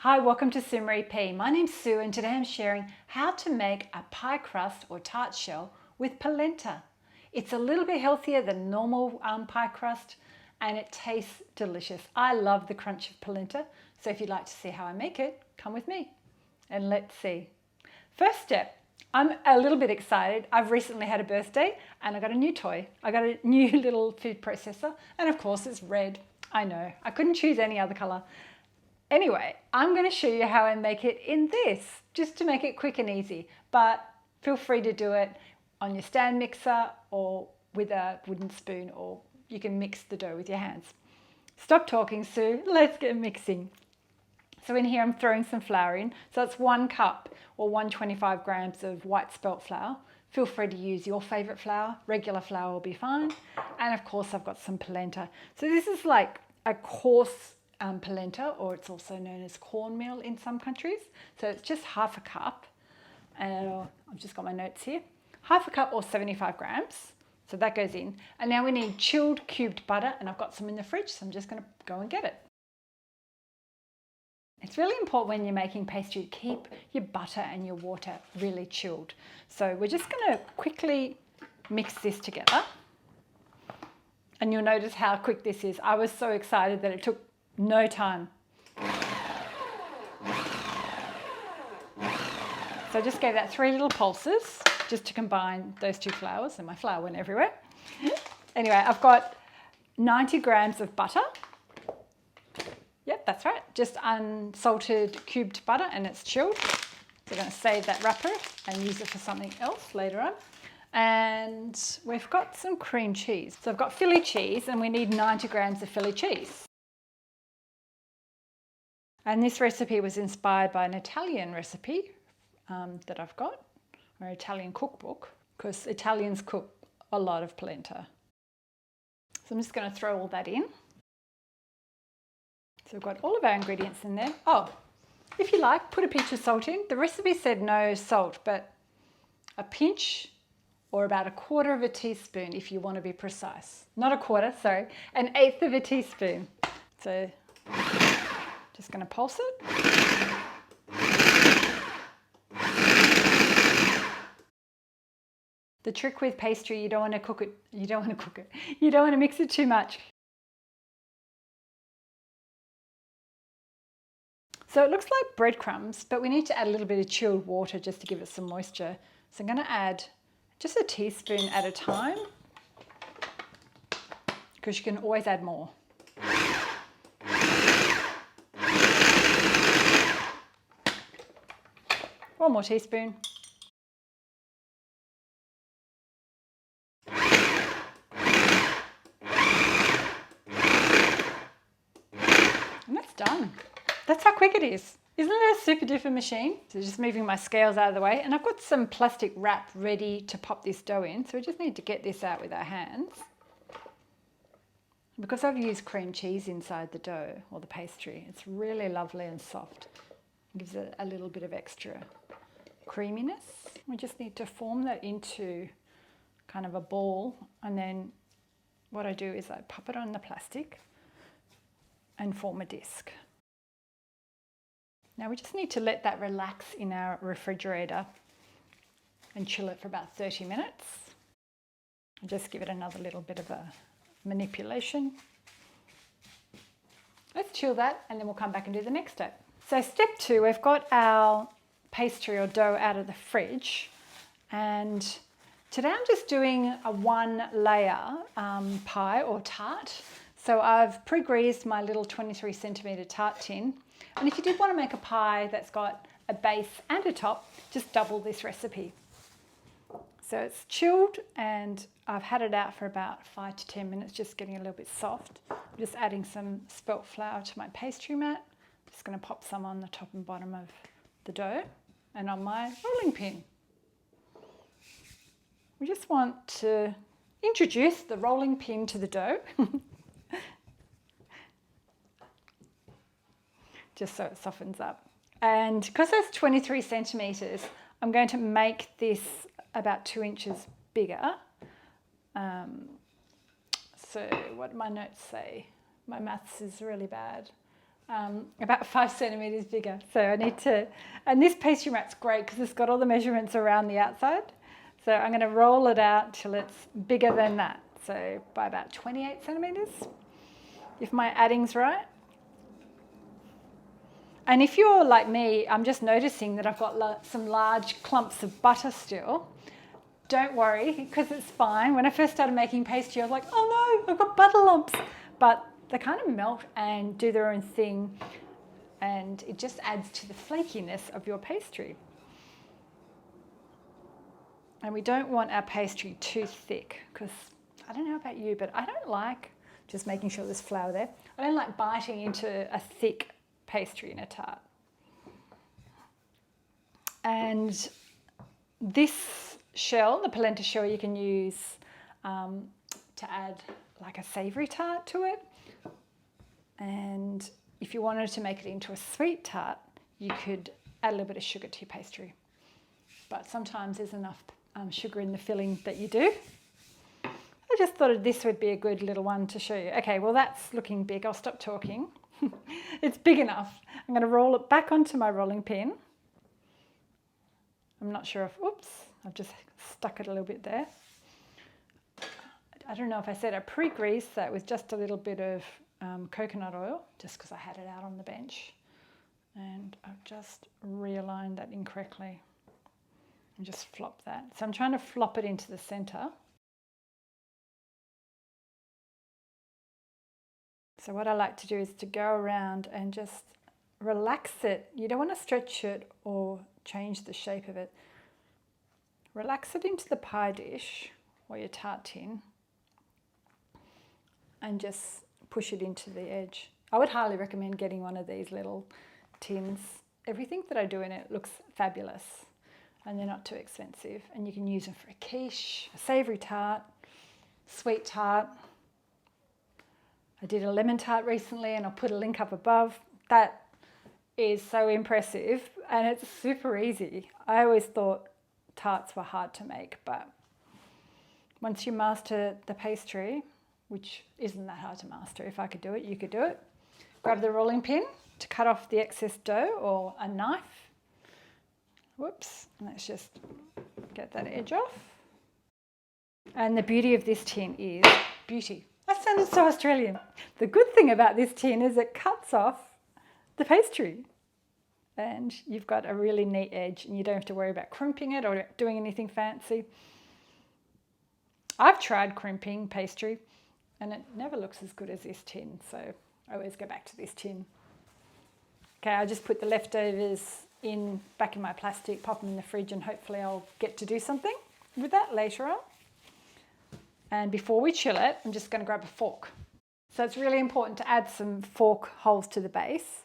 Hi, welcome to Maree. My name's Sue and today I'm sharing how to make a pie crust or tart shell with polenta. It's a little bit healthier than normal pie crust and it tastes delicious. I love the crunch of polenta, so if you'd like to see how I make it, come with me and let's see. First step, I'm a little bit excited. I've recently had a birthday and I got a new toy. I got a new little food processor and of course it's red. I know, I couldn't choose any other color. Anyway, I'm going to show you how I make it in this, just to make it quick and easy. But feel free to do it on your stand mixer or with a wooden spoon, or you can mix the dough with your hands. Stop talking, Sue. Let's get mixing. So in here I'm throwing some flour in. So that's 1 cup or 125 grams of white spelt flour. Feel free to use your favorite flour. Regular flour will be fine. And of course I've got some polenta. So this is like a coarse polenta, or it's also known as cornmeal in some countries. So it's just half a cup. I've just got my notes here. Half a cup or 75 grams. So that goes in. And now we need chilled cubed butter, and I've got some in the fridge, so I'm just going to go and get it. It's really important when you're making pastry to keep your butter and your water really chilled. So we're just going to quickly mix this together. And you'll notice how quick this is. I was so excited that it took no time. So I just gave that 3 little pulses just to combine those 2 flours, and my flour went everywhere. Anyway, I've got 90 grams of butter. Yep, that's right. Just unsalted cubed butter, and it's chilled. So we're going to save that wrapper and use it for something else later on. And we've got some cream cheese. So I've got Philly cheese, and we need 90 grams of Philly cheese. And this recipe was inspired by an Italian recipe that I've got, or Italian cookbook, because Italians cook a lot of polenta. So I'm just going to throw all that in. So we've got all of our ingredients in there. Oh, if you like, put a pinch of salt in. The recipe said no salt, but a pinch or about 1/4 teaspoon if you want to be precise. Not a quarter, sorry, 1/8 teaspoon. So just going to pulse it. The trick with pastry, you don't want to mix it too much. So it looks like breadcrumbs, but we need to add a little bit of chilled water just to give it some moisture. So I'm going to add just a teaspoon at a time, because you can always add more. 1 more teaspoon. And that's done. That's how quick it is. Isn't it a super duper machine? So just moving my scales out of the way, and I've got some plastic wrap ready to pop this dough in. So we just need to get this out with our hands. Because I've used cream cheese inside the dough or the pastry, it's really lovely and soft. It gives it a little bit of extra creaminess. We just need to form that into kind of a ball, and then what I do is I pop it on the plastic and form a disc. Now we just need to let that relax in our refrigerator and chill it for about 30 minutes. I'll just give it another little bit of a manipulation. Let's chill that, and then we'll come back and do the next step. So step 2, we've got our pastry or dough out of the fridge, and today I'm just doing a 1-layer pie or tart. So I've pre-greased my little 23 centimetre tart tin, and if you did want to make a pie that's got a base and a top, just double this recipe. So it's chilled and I've had it out for about 5 to 10 minutes, just getting a little bit soft. I'm just adding some spelt flour to my pastry mat. Just going to pop some on the top and bottom of the dough and on my rolling pin. We just want to introduce the rolling pin to the dough. Just so it softens up. And because it's 23 centimetres, I'm going to make this about 2 inches bigger. So what do my notes say? My maths is really bad. about 5 centimeters bigger. So I need to, and this pastry mat's great because it's got all the measurements around the outside. So I'm going to roll it out till it's bigger than that. So by about 28 centimeters, if my adding's right. And if you're like me, I'm just noticing that I've got some large clumps of butter still. Don't worry, because it's fine. When I first started making pastry, I was like, oh no, I've got butter lumps. But they kind of melt and do their own thing, and it just adds to the flakiness of your pastry. And we don't want our pastry too thick, because I don't know about you, but I don't like just making sure there's flour there. I don't like biting into a thick pastry in a tart. And this shell, the polenta shell, you can use to add like a savoury tart to it. And if you wanted to make it into a sweet tart, you could add a little bit of sugar to your pastry. But sometimes there's enough sugar in the filling that you do. I just thought this would be a good little one to show you. Okay, well that's looking big. I'll stop talking. It's big enough. I'm going to roll it back onto my rolling pin. I'm not sure if, oops, I've just stuck it a little bit there. I don't know if I said I pre-greased that with just a little bit of coconut oil, just because I had it out on the bench. And I've just realigned that incorrectly and just flop that. So I'm trying to flop it into the center. So what I like to do is to go around and just relax it. You don't want to stretch it or change the shape of it. Relax it into the pie dish or your tart tin and just push it into the edge. I would highly recommend getting one of these little tins. Everything that I do in it looks fabulous and they're not too expensive, and you can use them for a quiche, a savoury tart, sweet tart. I did a lemon tart recently and I'll put a link up above. That is so impressive and it's super easy. I always thought tarts were hard to make, but once you master the pastry, which isn't that hard to master, if I could do it, you could do it. Grab the rolling pin to cut off the excess dough or a knife. Whoops, let's just get that edge off. And the beauty of this tin is beauty. That sounded so Australian. The good thing about this tin is it cuts off the pastry and you've got a really neat edge and you don't have to worry about crimping it or doing anything fancy. I've tried crimping pastry and it never looks as good as this tin, so I always go back to this tin. Okay, I just put the leftovers back in my plastic, pop them in the fridge, and hopefully I'll get to do something with that later on. And before we chill it, I'm just going to grab a fork. So it's really important to add some fork holes to the base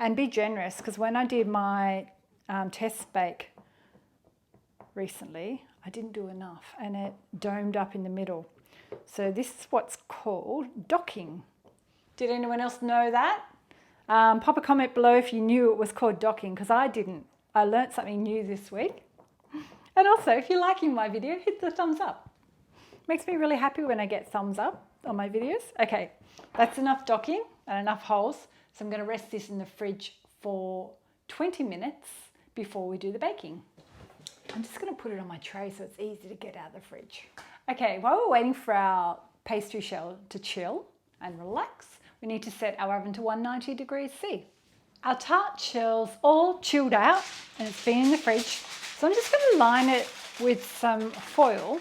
and be generous, because when I did my test bake recently, I didn't do enough and it domed up in the middle. So this is what's called docking. Did anyone else know that? Pop a comment below if you knew it was called docking, because I didn't. I learnt something new this week. And also, if you're liking my video, hit the thumbs up. Makes me really happy when I get thumbs up on my videos. Okay, that's enough docking and enough holes. So I'm going to rest this in the fridge for 20 minutes before we do the baking. I'm just going to put it on my tray so it's easy to get out of the fridge. Okay, while we're waiting for our pastry shell to chill and relax, we need to set our oven to 190 degrees C. Our tart shell's all chilled out and it's been in the fridge. So I'm just going to line it with some foil.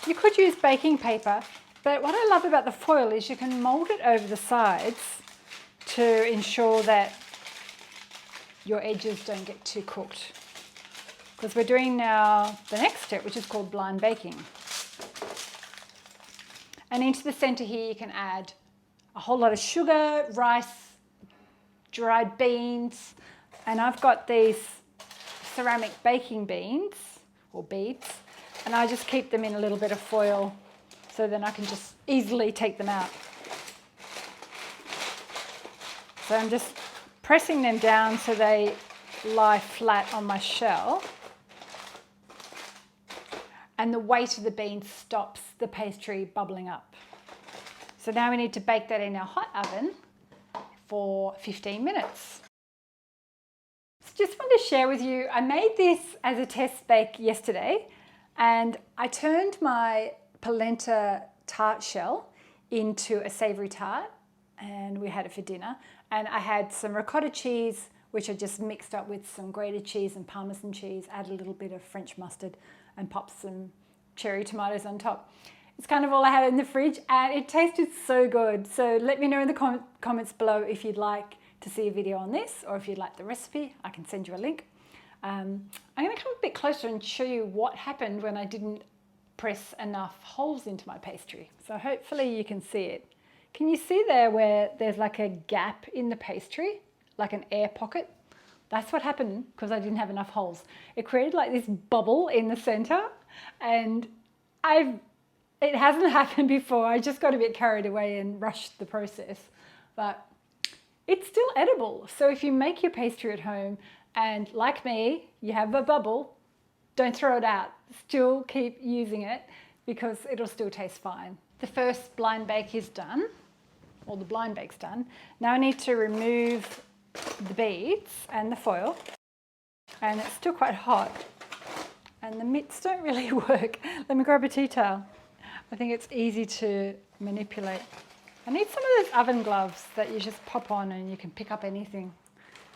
You could use baking paper, but what I love about the foil is you can mold it over the sides to ensure that your edges don't get too cooked. Because we're doing now the next step, which is called blind baking. And into the center here, you can add a whole lot of sugar, rice, dried beans, and I've got these ceramic baking beans or beads, and I just keep them in a little bit of foil so then I can just easily take them out. So I'm just pressing them down so they lie flat on my shell. And the weight of the beans stops the pastry bubbling up. So now we need to bake that in our hot oven for 15 minutes. So just want to share with you, I made this as a test bake yesterday, and I turned my polenta tart shell into a savoury tart, and we had it for dinner. And I had some ricotta cheese, which I just mixed up with some grated cheese and Parmesan cheese, add a little bit of French mustard and popped some cherry tomatoes on top. It's kind of all I had in the fridge, and it tasted so good. So let me know in the comments below if you'd like to see a video on this, or if you'd like the recipe. I can send you a link. I'm going to come a bit closer and show you what happened when I didn't press enough holes into my pastry. So hopefully you can see it. Can you see there where there's like a gap in the pastry, like an air pocket? That's what happened because I didn't have enough holes. It created like this bubble in the center, and it hasn't happened before. I just got a bit carried away and rushed the process, but it's still edible. So if you make your pastry at home and, like me, you have a bubble, don't throw it out. Still keep using it because it'll still taste fine. The first blind bake is done, or the blind bake's done. Now I need to remove the beads and the foil, and it's still quite hot, and the mitts don't really work. Let me grab a tea towel. I think it's easy to manipulate. I need some of those oven gloves that you just pop on and you can pick up anything.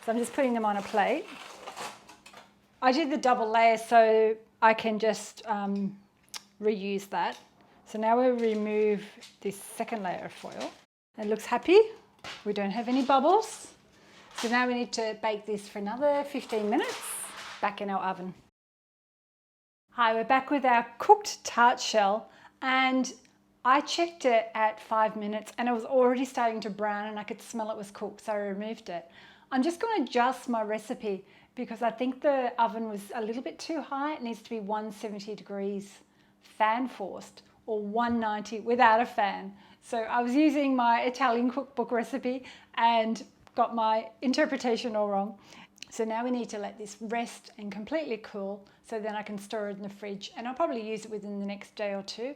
So I'm just putting them on a plate. I did the double layer so I can just reuse that. So now we'll remove this second layer of foil. It looks happy. We don't have any bubbles. So now we need to bake this for another 15 minutes back in our oven. Hi, we're back with our cooked tart shell, and I checked it at 5 minutes and it was already starting to brown and I could smell it was cooked, so I removed it. I'm just going to adjust my recipe because I think the oven was a little bit too high. It needs to be 170 degrees fan forced, or 190 without a fan. So I was using my Italian cookbook recipe and got my interpretation all wrong. So now we need to let this rest and completely cool, so then I can store it in the fridge, and I'll probably use it within the next day or two.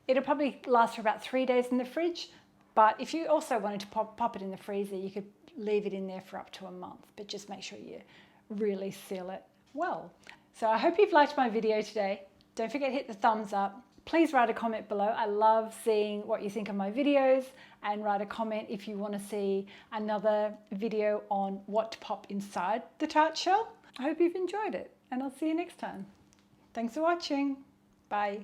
It'll probably last for about 3 days in the fridge, but if you also wanted to pop it in the freezer, you could leave it in there for up to a month, but just make sure you really seal it well. So I hope you've liked my video today. Don't forget to hit the thumbs up. Please write a comment below. I love seeing what you think of my videos, and write a comment if you want to see another video on what to pop inside the tart shell. I hope you've enjoyed it, and I'll see you next time. Thanks for watching. Bye.